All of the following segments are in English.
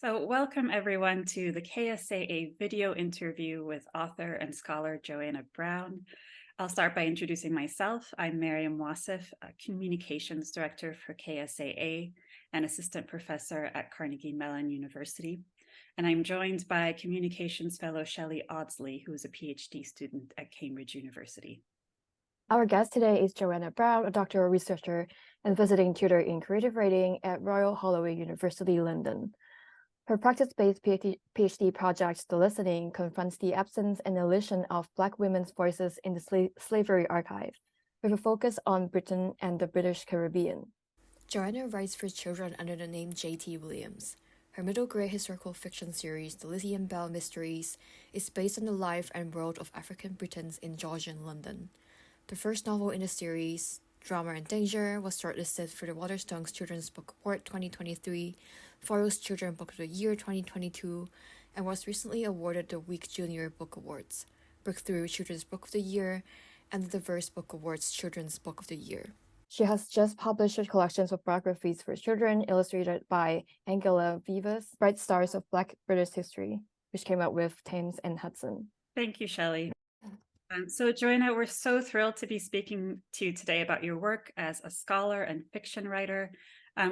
So welcome everyone to the KSAA video interview with author and scholar Joanna Brown. I'll start by introducing myself. I'm Mariam Wasif, a communications director for KSAA and assistant professor at Carnegie Mellon University. And I'm joined by communications fellow Shelley Audsley, who is a PhD student at Cambridge University. Our guest today is Joanna Brown, a doctoral researcher and visiting tutor in creative writing at Royal Holloway University, London. Her practice-based PhD project, The Listening, confronts the absence and elision of Black women's voices in the slavery archive, with a focus on Britain and the British Caribbean. Joanna writes for children under the name J.T. Williams. Her middle-grade historical fiction series, The Lizzie and Belle Mysteries, is based on the life and world of African Britons in Georgian London. The first novel in the series, Drama and Danger, was shortlisted for the Waterstones Children's Book Award 2023, Foyle's Children's Book of the Year 2022, and was recently awarded the Week Junior Book Awards, Breakthrough Children's Book of the Year, and the Diverse Book Awards Children's Book of the Year. She has just published collections of biographies for children illustrated by Angela Vivas, Bright Stars of Black British History, which came out with Thames and Hudson. Thank you, Shelley. So Joanna, we're so thrilled to be speaking to you today about your work as a scholar and fiction writer,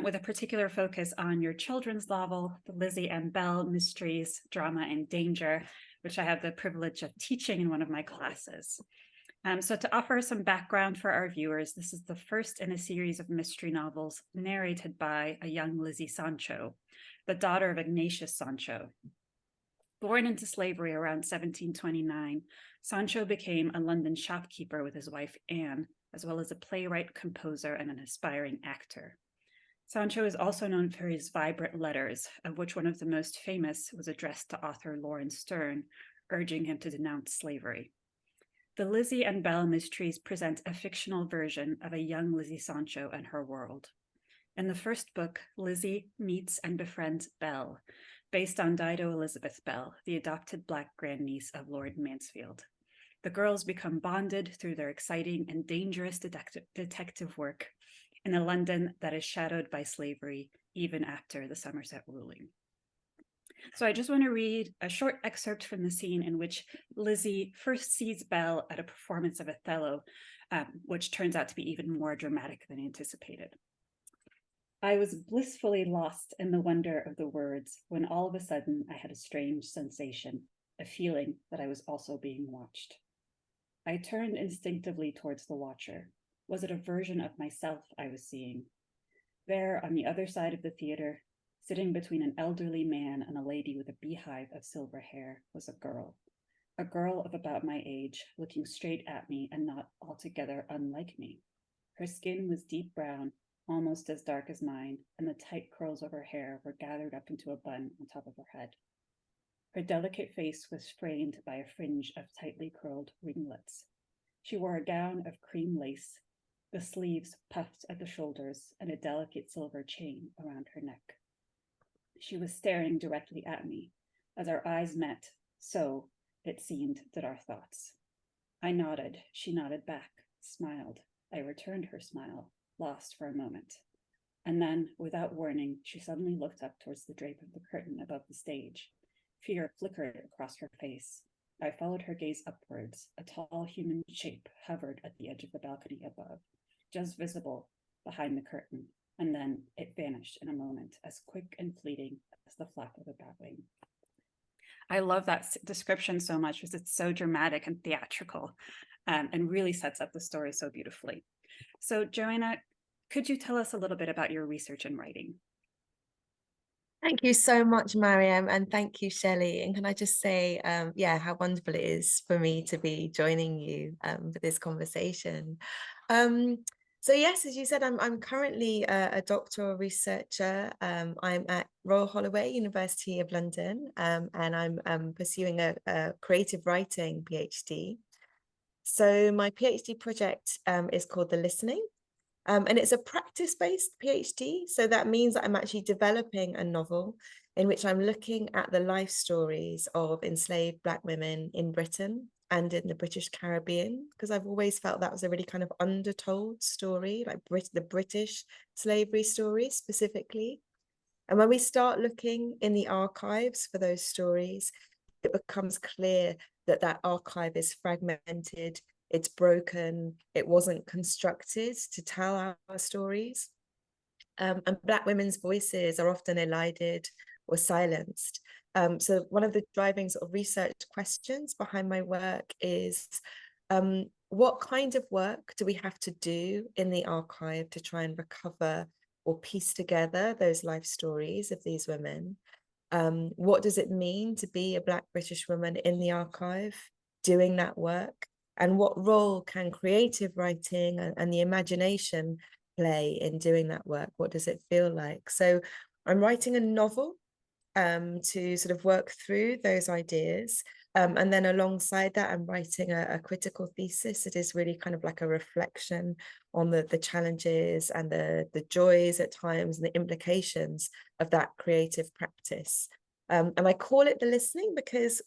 with a particular focus on your children's novel, The Lizzie and Belle Mysteries, Drama and Danger, which I have the privilege of teaching in one of my classes. So to offer some background for our viewers, this is the first in a series of mystery novels narrated by a young Lizzie Sancho, the daughter of Ignatius Sancho. Born into slavery around 1729, Sancho became a London shopkeeper with his wife Anne, as well as a playwright, composer, and an aspiring actor. Sancho is also known for his vibrant letters, of which one of the most famous was addressed to author Lawrence Sterne, urging him to denounce slavery. The Lizzie and Belle Mysteries present a fictional version of a young Lizzie Sancho and her world. In the first book, Lizzie meets and befriends Belle, based on Dido Elizabeth Belle, the adopted Black grandniece of Lord Mansfield. The girls become bonded through their exciting and dangerous detective work in a London that is shadowed by slavery, even after the Somerset ruling. So I just want to read a short excerpt from the scene in which Lizzie first sees Belle at a performance of Othello, which turns out to be even more dramatic than anticipated. I was blissfully lost in the wonder of the words when all of a sudden I had a strange sensation, a feeling that I was also being watched. I turned instinctively towards the watcher. Was it a version of myself I was seeing? There, on the other side of the theater, sitting between an elderly man and a lady with a beehive of silver hair, was a girl of about my age, looking straight at me and not altogether unlike me. Her skin was deep brown, almost as dark as mine, and the tight curls of her hair were gathered up into a bun on top of her head. Her delicate face was framed by a fringe of tightly curled ringlets. She wore a gown of cream lace, the sleeves puffed at the shoulders, and a delicate silver chain around her neck. She was staring directly at me. As our eyes met, so, it seemed, did our thoughts. I nodded. She nodded back, smiled. I returned her smile, lost for a moment. And then, without warning, she suddenly looked up towards the drape of the curtain above the stage. Fear flickered across her face. I followed her gaze upwards. A tall human shape hovered at the edge of the balcony above, just visible behind the curtain, and then it vanished in a moment, as quick and fleeting as the flap of a bat wing. I love that description so much because it's so dramatic and theatrical, and really sets up the story so beautifully. So, Joanna, could you tell us a little bit about your research and writing? Thank you so much, Mariam, and thank you, Shelley. And can I just say, how wonderful it is for me to be joining you for this conversation. So yes, as you said, I'm currently a doctoral researcher. I'm at Royal Holloway, University of London, and I'm pursuing a creative writing PhD. So my PhD project is called The Listening. And it's a practice-based PhD. So that means that I'm actually developing a novel in which I'm looking at the life stories of enslaved Black women in Britain and in the British Caribbean, because I've always felt that was a really kind of undertold story, like the British slavery story specifically. And when we start looking in the archives for those stories, it becomes clear that that archive is fragmented, it's broken, it wasn't constructed to tell our stories. And Black women's voices are often elided or silenced. So one of the driving sort of research questions behind my work is, what kind of work do we have to do in the archive to try and recover or piece together those life stories of these women? What does it mean to be a Black British woman in the archive doing that work? And what role can creative writing and the imagination play in doing that work? What does it feel like? So I'm writing a novel to sort of work through those ideas. And then alongside that, I'm writing a critical thesis. It is really kind of like a reflection on the challenges and the joys at times and the implications of that creative practice. And I call it the listening because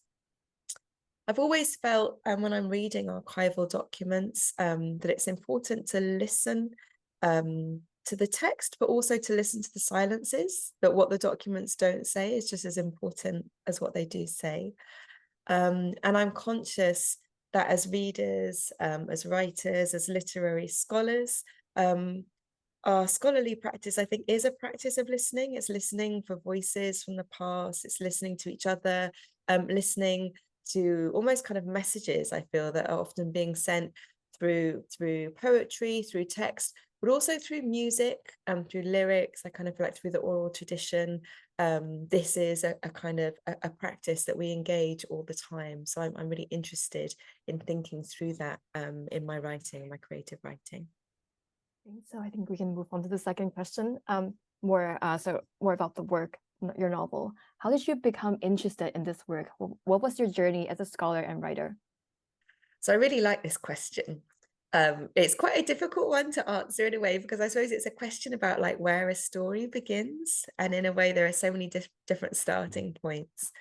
I've always felt when I'm reading archival documents that it's important to listen to the text, but also to listen to the silences, that what the documents don't say is just as important as what they do say. And I'm conscious that as readers, as writers, as literary scholars, our scholarly practice, I think, is a practice of listening. It's listening for voices from the past. It's listening to each other, listening to almost kind of messages, I feel, that are often being sent through poetry, through text, but also through music and through lyrics. I kind of feel like through the oral tradition, this is a kind of a practice that we engage all the time. So I'm really interested in thinking through that in my writing, my creative writing. So I think we can move on to the second question. More about the work, your novel. How did you become interested in this work? What was your journey as a scholar and writer? So I really like this question. It's quite a difficult one to answer in a way, because I suppose it's a question about like where a story begins, and in a way there are so many different starting points.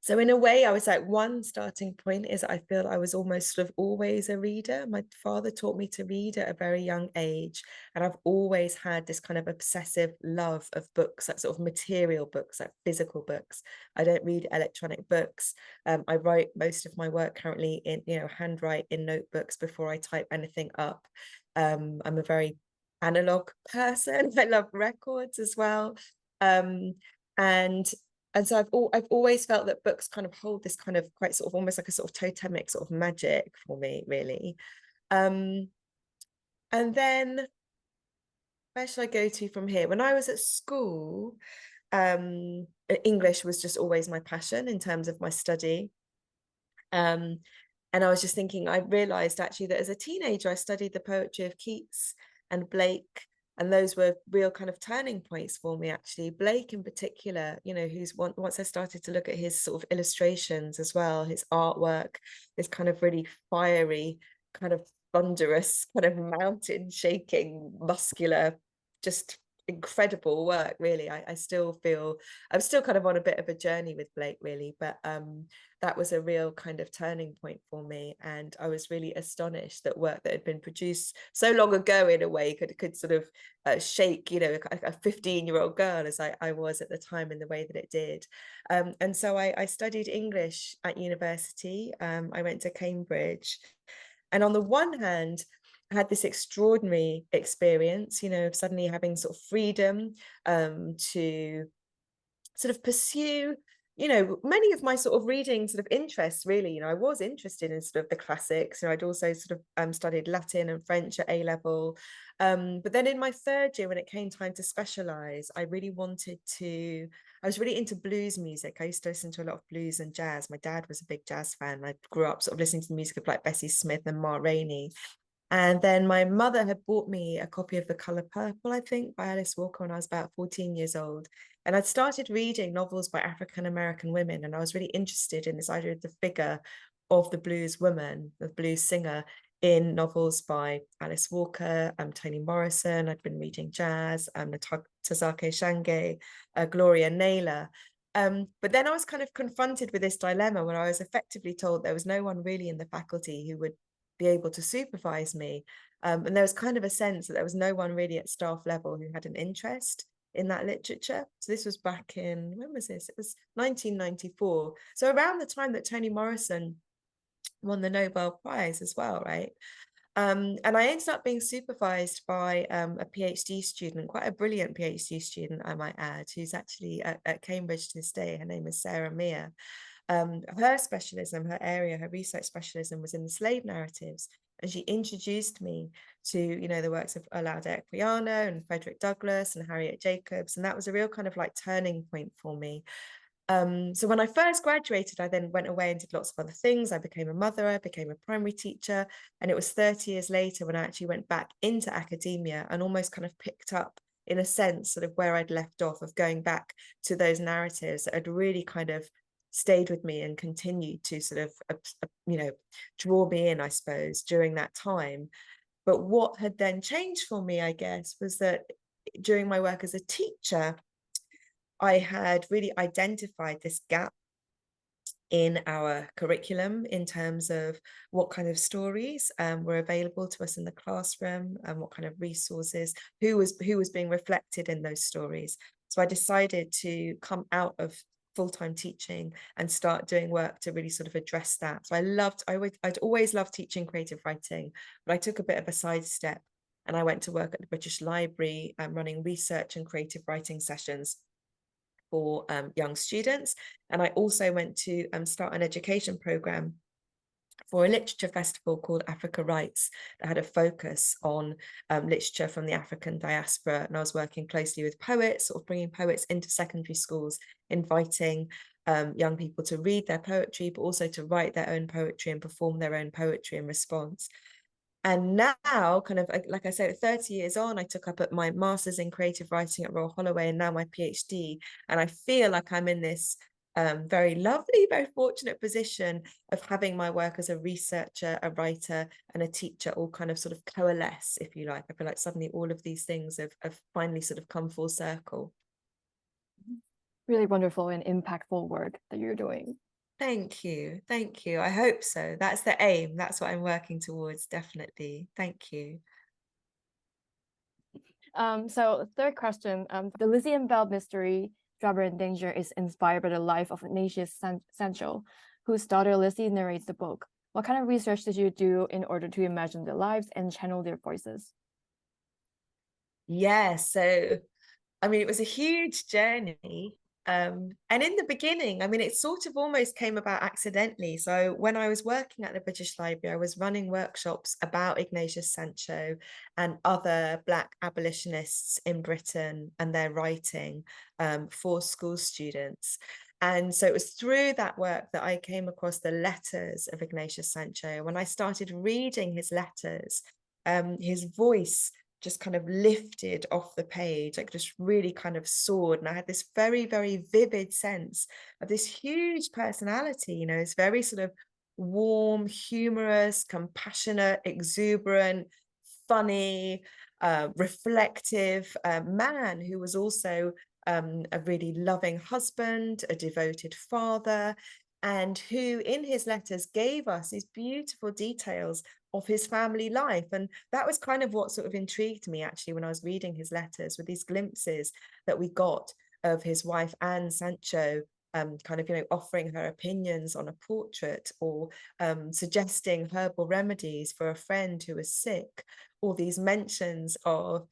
So in a way, I was like, one starting point is I feel I was almost sort of always a reader. My father taught me to read at a very young age, and I've always had this kind of obsessive love of books, like sort of material books, like physical books. I don't read electronic books. I write most of my work currently in, handwrite in notebooks before I type anything up. I'm a very analog person. I love records as well. And so I've always felt that books kind of hold this kind of quite sort of almost like a sort of totemic sort of magic for me, really. And then where should I go to from here? When I was at school, English was just always my passion in terms of my study. And I was just thinking, I realized actually that as a teenager, I studied the poetry of Keats and Blake. And those were real kind of turning points for me, actually. Blake in particular, who's once I started to look at his sort of illustrations as well, his artwork, this kind of really fiery, kind of thunderous, kind of mountain shaking, muscular, just incredible work, really. I still feel I'm still kind of on a bit of a journey with Blake, really, but that was a real kind of turning point for me. And I was really astonished that work that had been produced so long ago in a way could sort of shake, a 15-year-old girl as I was at the time in the way that it did. And so I studied English at university. I went to Cambridge. And on the one hand, I had this extraordinary experience, of suddenly having sort of freedom to sort of pursue many of my sort of reading sort of interests, really. I was interested in sort of the classics. I'd also sort of studied Latin and French at A-level. But then in my third year, when it came time to specialize, I was really into blues music. I used to listen to a lot of blues and jazz. My dad was a big jazz fan. I grew up sort of listening to the music of like Bessie Smith and Ma Rainey. And then my mother had bought me a copy of The Colour Purple, I think, by Alice Walker when I was about 14 years old. And I'd started reading novels by African-American women, and I was really interested in this idea of the figure of the blues woman, the blues singer, in novels by Alice Walker, Toni Morrison. I'd been reading jazz, Tazake Shange, Gloria Naylor. But then I was kind of confronted with this dilemma where I was effectively told there was no one really in the faculty who would be able to supervise me. And there was kind of a sense that there was no one really at staff level who had an interest in that literature. So this was back in, when was this? It was 1994. So around the time that Toni Morrison won the Nobel Prize as well, right? And I ended up being supervised by a PhD student, quite a brilliant PhD student, I might add, who's actually at Cambridge to this day. Her name is Sarah Meir. Her specialism, her area, her research specialism was in the slave narratives. And she introduced me to, you know, the works of Olaudah Equiano and Frederick Douglass and Harriet Jacobs. And that was a real kind of like turning point for me. So when I first graduated, I then went away and did lots of other things. I became a mother, I became a primary teacher. And it was 30 years later when I actually went back into academia and almost kind of picked up, in a sense, sort of where I'd left off, of going back to those narratives that had really kind of stayed with me and continued to sort of, you know, draw me in, I suppose, during that time. But what had then changed for me, I guess, was that during my work as a teacher, I had really identified this gap in our curriculum in terms of what kind of stories were available to us in the classroom, and what kind of resources, who was being reflected in those stories. So I decided to come out of full-time teaching and start doing work to really sort of address that. So I'd always loved teaching creative writing, but I took a bit of a sidestep and I went to work at the British Library, running research and creative writing sessions for young students. And I also went to start an education program for a literature festival called Africa Writes, that had a focus on literature from the African diaspora. And I was working closely with poets, sort of bringing poets into secondary schools, inviting young people to read their poetry, but also to write their own poetry and perform their own poetry in response. And now, kind of like I said, 30 years on, I took up my master's in creative writing at Royal Holloway, and now my PhD. And I feel like I'm in this very lovely, very fortunate position of having my work as a researcher, a writer, and a teacher all kind of sort of coalesce, if you like. I feel like suddenly all of these things have finally sort of come full circle. Really wonderful and impactful work that you're doing. Thank you. Thank you. I hope so. That's the aim. That's what I'm working towards, definitely. Thank you. So third question, the Lizzie and Belle mystery, Driver in Danger, is inspired by the life of Ignatius Sancho, whose daughter Lizzie narrates the book. What kind of research did you do in order to imagine their lives and channel their voices? Yeah, so I mean, it was a huge journey. And in the beginning, I mean, it sort of almost came about accidentally. So when I was working at the British Library, I was running workshops about Ignatius Sancho and other Black abolitionists in Britain and their writing for school students. And so it was through that work that I came across the letters of Ignatius Sancho. When I started reading his letters, his voice just kind of lifted off the page, like just really kind of soared. And I had this very, very vivid sense of this huge personality, you know, this very sort of warm, humorous, compassionate, exuberant, funny, reflective man who was also a really loving husband, a devoted father, and who in his letters gave us these beautiful details of his family life. And that was kind of what sort of intrigued me, actually, when I was reading his letters, with these glimpses that we got of his wife Anne Sancho, kind of, you know, offering her opinions on a portrait, or suggesting herbal remedies for a friend who was sick, or these mentions of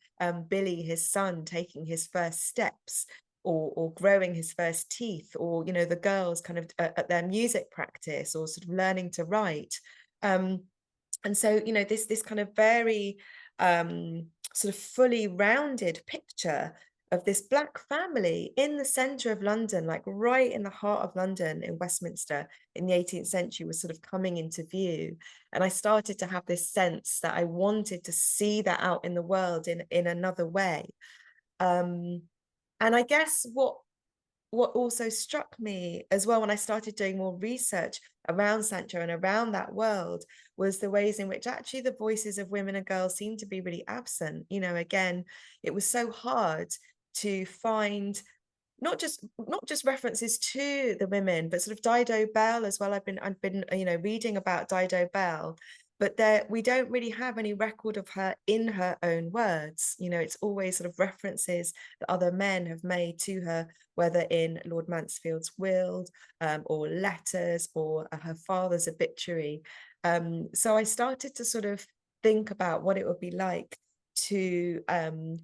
Billy, his son, taking his first steps, or growing his first teeth, or, you know, the girls kind of at their music practice, or sort of learning to write. And so, you know, this kind of very sort of fully rounded picture of this Black family in the centre of London, like right in the heart of London in Westminster in the 18th century, was sort of coming into view. And I started to have this sense that I wanted to see that out in the world in another way. And I guess what also struck me as well when I started doing more research around Sancho and around that world was the ways in which actually the voices of women and girls seemed to be really absent. You know, again, it was so hard to find not just references to the women, but sort of Dido Bell as well. I've been you know, reading about Dido Bell, but we don't really have any record of her in her own words. You know, it's always sort of references that other men have made to her, whether in Lord Mansfield's will, or letters, or her father's obituary. So I started to sort of think about what it would be like to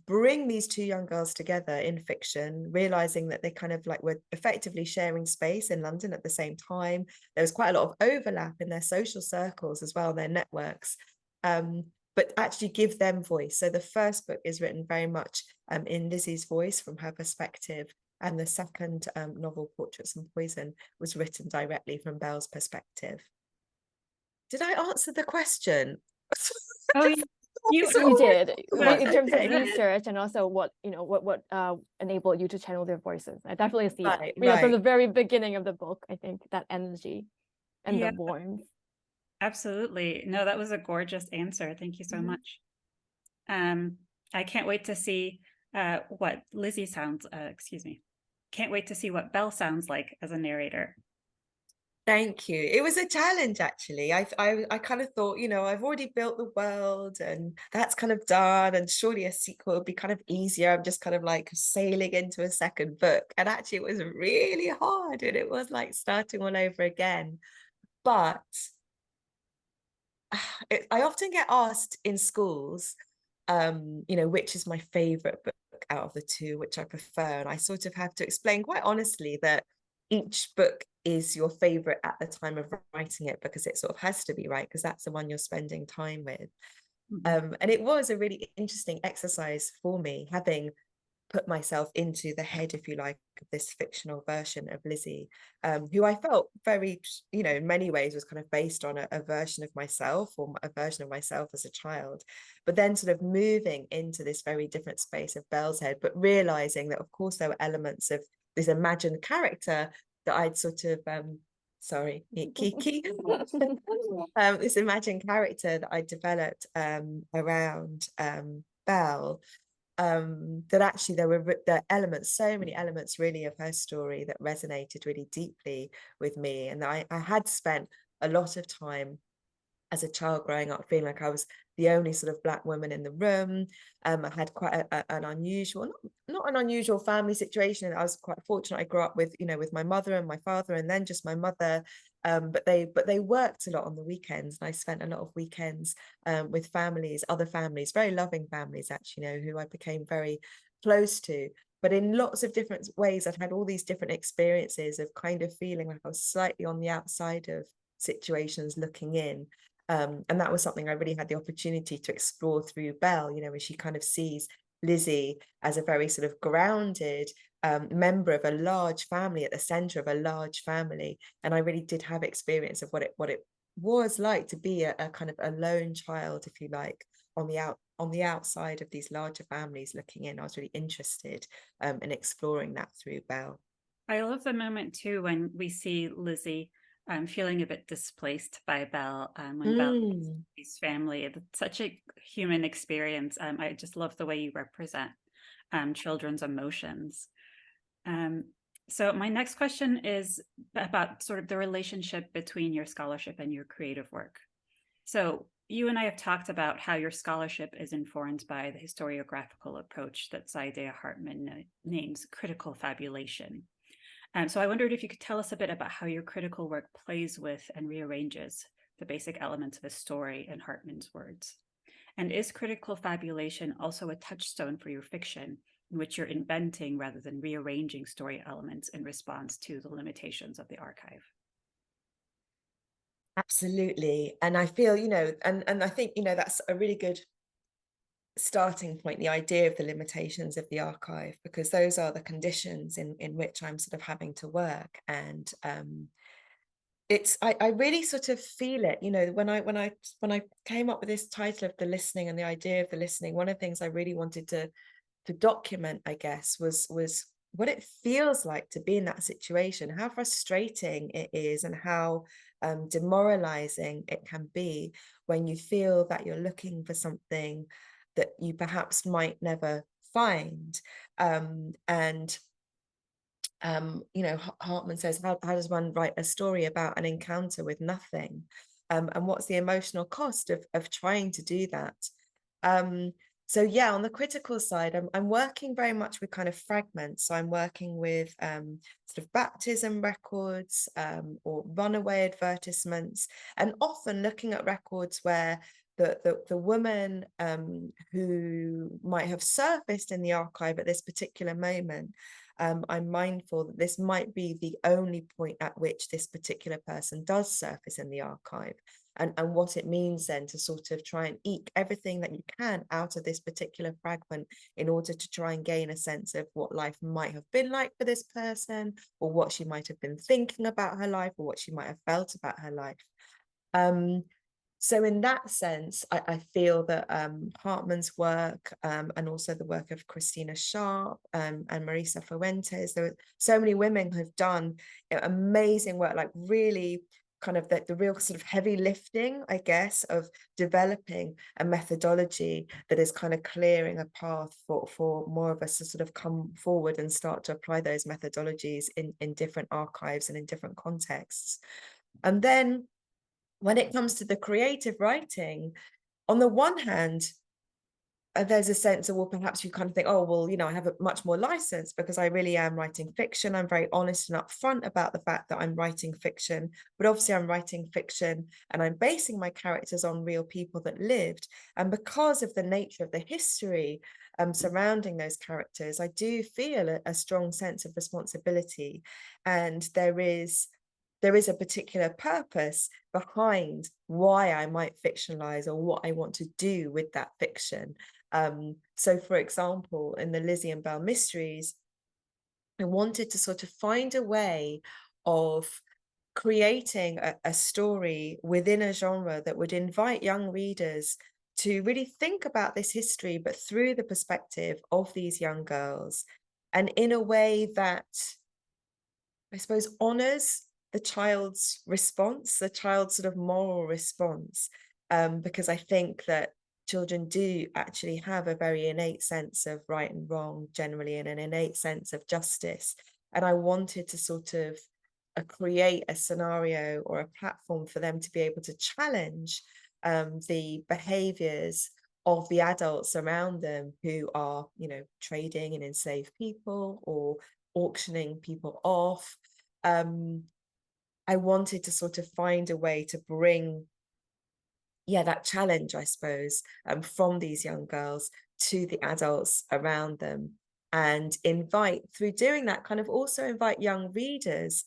bring these two young girls together in fiction, realizing that they kind of like were effectively sharing space in London at the same time. There was quite a lot of overlap in their social circles as well, their networks, but actually give them voice. So the first book is written very much in Lizzie's voice from her perspective, and the second novel, Portraits and Poison, was written directly from Belle's perspective. Did I answer the question? Oh, you did. Well, In terms of okay. research, and also what enabled you to channel their voices. I definitely see Right, that. From the right. very beginning of the book, I think that energy and Yeah. the warmth. Absolutely. No, that was a gorgeous answer. Thank you so Mhm. much. I can't wait to see what Lizzie sounds, excuse me. Can't wait to see what Belle sounds like as a narrator. Thank you. It was a challenge, actually. I kind of thought, you know, I've already built the world and that's kind of done, and surely a sequel would be kind of easier. I'm just kind of like sailing into a second book. And actually it was really hard, and it was like starting all over again. But I often get asked in schools, you know, which is my favorite book out of the two, which I prefer. And I sort of have to explain quite honestly that each book is your favorite at the time of writing it, because it sort of has to be, right? Because that's the one you're spending time with. And it was a really interesting exercise for me, having put myself into the head, if you like, of this fictional version of Lizzie, who I felt very, you know, in many ways was kind of based on a version of myself, or a version of myself as a child, but then sort of moving into this very different space of Belle's head, but realizing that of course there were elements of this imagined character that I'd sort of sorry, Kiki, this imagined character that I developed around Belle, that actually there were elements, so many elements really of her story that resonated really deeply with me. And I had spent a lot of time as a child growing up feeling like I was the only sort of Black woman in the room. I had quite an unusual, not an unusual family situation. I was quite fortunate. I grew up with, you know, with my mother and my father, and then just my mother. But they worked a lot on the weekends, and I spent a lot of weekends with families, other families, very loving families actually, you know, who I became very close to. But in lots of different ways, I've had all these different experiences of kind of feeling like I was slightly on the outside of situations looking in. And that was something I really had the opportunity to explore through Belle, you know, when she kind of sees Lizzie as a very sort of grounded member of a large family, at the center of a large family. And I really did have experience of what it was like to be a kind of a lone child, if you like, on the outside of these larger families looking in. I was really interested in exploring that through Belle. I love the moment too when we see Lizzie feeling a bit displaced by Belle when Belle leaves family. It's such a human experience. I just love the way you represent children's emotions. So my next question is about sort of the relationship between your scholarship and your creative work. So you and I have talked about how your scholarship is informed by the historiographical approach that Zaidea Hartman names critical fabulation. So I wondered if you could tell us a bit about how your critical work plays with and rearranges the basic elements of a story in Hartman's words. And is critical fabulation also a touchstone for your fiction, in which you're inventing rather than rearranging story elements in response to the limitations of the archive? Absolutely. And I feel, you know, and I think, you know, that's a really good starting point, the idea of the limitations of the archive, because those are the conditions in which I'm sort of having to work. And it's I really sort of feel it, you know, when I came up with this title of The Listening and the idea of the listening, one of the things I really wanted to document, I guess, was what it feels like to be in that situation, how frustrating it is, and how demoralizing it can be when you feel that you're looking for something that you perhaps might never find. You know, Hartman says, how does one write a story about an encounter with nothing? and what's the emotional cost of trying to do that. So yeah, on the critical side, I'm working very much with kind of fragments. So I'm working with sort of baptism records or runaway advertisements, and often looking at records where the woman who might have surfaced in the archive at this particular moment, I'm mindful that this might be the only point at which this particular person does surface in the archive. And what it means then to sort of try and eke everything that you can out of this particular fragment in order to try and gain a sense of what life might have been like for this person, or what she might have been thinking about her life, or what she might have felt about her life. So in that sense, I feel that Hartman's work and also the work of Christina Sharp and Marisa Fuentes, there are so many women who have done amazing work, like really kind of the real sort of heavy lifting, I guess, of developing a methodology that is kind of clearing a path for more of us to sort of come forward and start to apply those methodologies in different archives and in different contexts. And then when it comes to the creative writing, on the one hand, there's a sense of, well, perhaps you kind of think, oh, well, you know, I have a much more license because I really am writing fiction. I'm very honest and upfront about the fact that I'm writing fiction, but obviously I'm writing fiction and I'm basing my characters on real people that lived. And because of the nature of the history surrounding those characters, I do feel a strong sense of responsibility. And there is a particular purpose behind why I might fictionalize or what I want to do with that fiction. So for example, in the Lizzie and Belle mysteries, I wanted to sort of find a way of creating a story within a genre that would invite young readers to really think about this history, but through the perspective of these young girls, and in a way that, I suppose, honors the child's response, the child's sort of moral response, because I think that children do actually have a very innate sense of right and wrong generally, and an innate sense of justice. And I wanted to sort of create a scenario or a platform for them to be able to challenge the behaviors of the adults around them who are, you know, trading in enslaved people or auctioning people off. I wanted to sort of find a way to bring, that challenge, I suppose, from these young girls to the adults around them, and invite, through doing that, kind of also invite young readers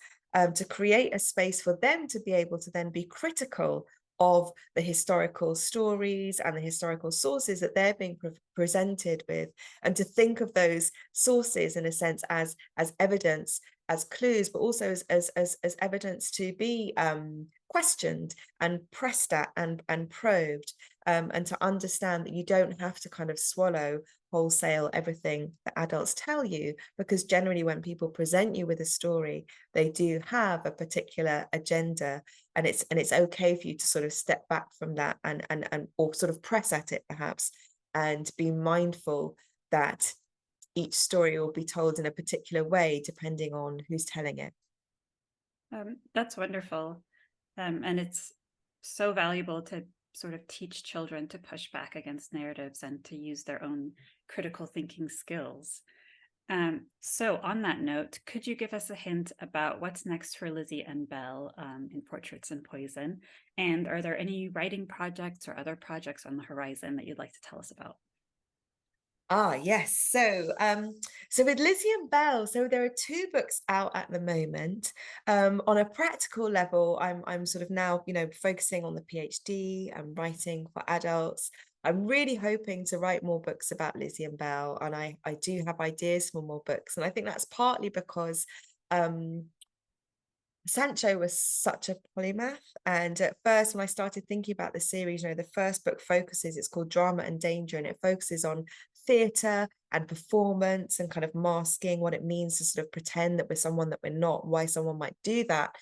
to create a space for them to be able to then be critical of the historical stories and the historical sources that they're being presented with, and to think of those sources in a sense as evidence, as clues, but also as evidence to be questioned and pressed at and probed, and to understand that you don't have to kind of swallow wholesale everything that adults tell you, because generally when people present you with a story, they do have a particular agenda, and it's okay for you to sort of step back from that and or sort of press at it perhaps, and be mindful that each story will be told in a particular way depending on who's telling it. That's wonderful. And it's so valuable to sort of teach children to push back against narratives and to use their own critical thinking skills. So on that note, could you give us a hint about what's next for Lizzie and Belle in Portraits and Poison? And are there any writing projects or other projects on the horizon that you'd like to tell us about? Yes. So with Lizzie and Belle, so there are 2 books out at the moment. On a practical level, I'm sort of now, you know, focusing on the PhD and writing for adults. I'm really hoping to write more books about Lizzie and Belle, and I do have ideas for more books. And I think that's partly because Sancho was such a polymath, and at first when I started thinking about the series, you know, the first book it's called Drama and Danger, and it focuses on theatre and performance and kind of masking what it means to sort of pretend that we're someone that we're not, why someone might do that.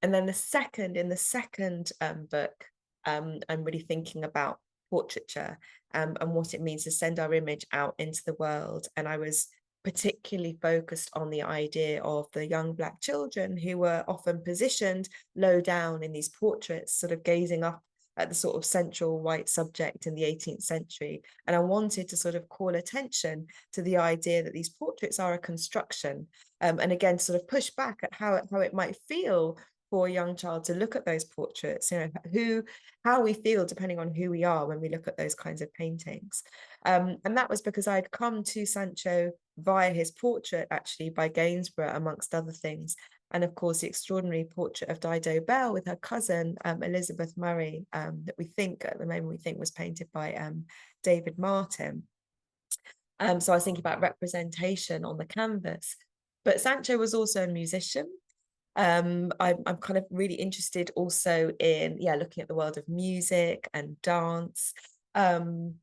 And then in the second book, I'm really thinking about portraiture and what it means to send our image out into the world. And I was particularly focused on the idea of the young Black children who were often positioned low down in these portraits, sort of gazing up at the sort of central white subject in the 18th century. And I wanted to sort of call attention to the idea that these portraits are a construction, and again, sort of push back at how it might feel for a young child to look at those portraits, you know, how we feel depending on who we are when we look at those kinds of paintings. And that was because I'd come to Sancho via his portrait, actually, by Gainsborough, amongst other things. And of course, the extraordinary portrait of Dido Belle with her cousin, Elizabeth Murray, that we think at the moment was painted by David Martin. So I was thinking about representation on the canvas. But Sancho was also a musician. I'm kind of really interested also in, looking at the world of music and dance. And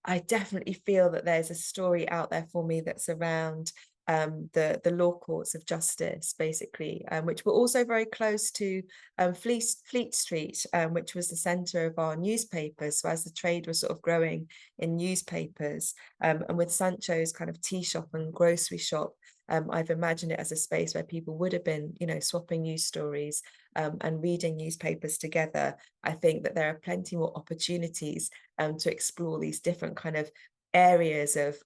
I definitely feel that there's a story out there for me that's around the law courts of justice, basically, which were also very close to Fleet Street, which was the centre of our newspapers. So as the trade was sort of growing in newspapers, and with Sancho's kind of tea shop and grocery shop, I've imagined it as a space where people would have been, you know, swapping news stories and reading newspapers together. I think that there are plenty more opportunities to explore these different kind of areas of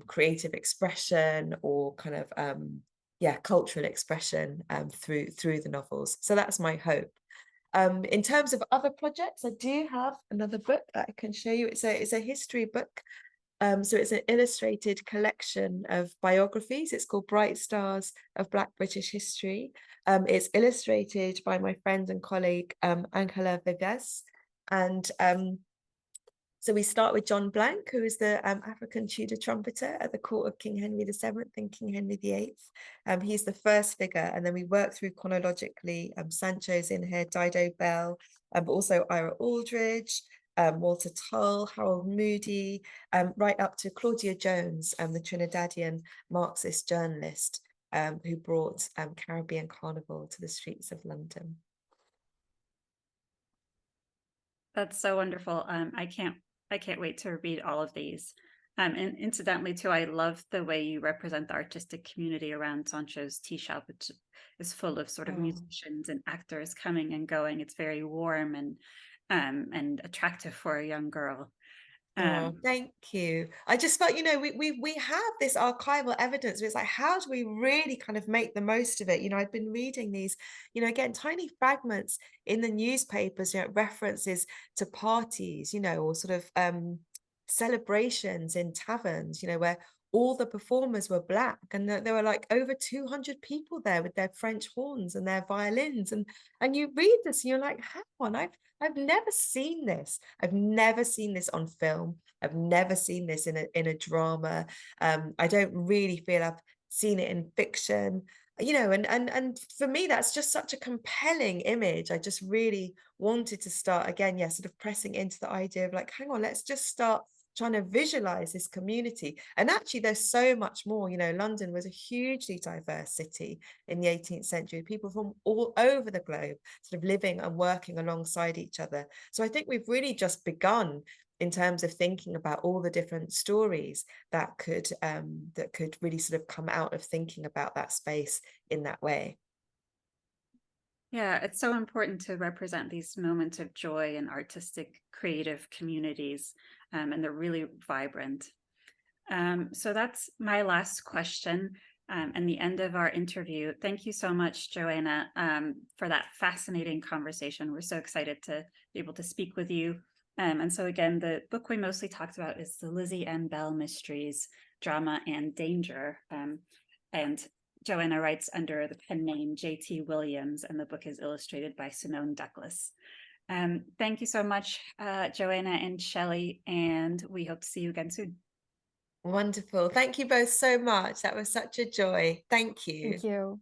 creative expression or kind of cultural expression through the novels. So that's my hope. In terms of other projects, I do have another book that I can show you. It's a history book. So it's an illustrated collection of biographies. It's called Bright Stars of Black British History. It's illustrated by my friend and colleague Angela Vives. And so we start with John Blank, who is the African Tudor trumpeter at the court of King Henry VII and King Henry VIII. He's the first figure, and then we work through chronologically. Sancho's in here, Dido Belle, but also Ira Aldridge, Walter Tull, Harold Moody, right up to Claudia Jones, the Trinidadian Marxist journalist who brought Caribbean Carnival to the streets of London. That's so wonderful. I can't wait to read all of these. And incidentally, too, I love the way you represent the artistic community around Sancho's tea shop, which is full of sort of musicians and actors coming and going. It's very warm and attractive for a young girl. Thank you. I just felt, you know, we have this archival evidence. It's like, how do we really kind of make the most of it? You know, I've been reading these, you know, again, tiny fragments in the newspapers, you know, references to parties, you know, or sort of celebrations in taverns, you know, where all the performers were Black, and there were like over 200 people there with their French horns and their violins, and you read this and you're like, hang on, I've never seen this. I've never seen this on film. I've never seen this in a drama. I don't really feel I've seen it in fiction, you know, and for me, that's just such a compelling image. I just really wanted to start again, sort of pressing into the idea of like, hang on, let's just start trying to visualize this community. And actually there's so much more. You know, London was a hugely diverse city in the 18th century, people from all over the globe sort of living and working alongside each other. So I think we've really just begun in terms of thinking about all the different stories that could really sort of come out of thinking about that space in that way. Yeah, it's so important to represent these moments of joy and artistic, creative communities, and they're really vibrant. So that's my last question and the end of our interview. Thank you so much, Joanna, for that fascinating conversation. We're so excited to be able to speak with you. And so again, the book we mostly talked about is the Lizzie and Belle Mysteries, Drama and Danger. And Joanna writes under the pen name J.T. Williams, and the book is illustrated by Simone Douglas. Thank you so much, Joanna and Shelley, and we hope to see you again soon. Wonderful. Thank you both so much. That was such a joy. Thank you. Thank you.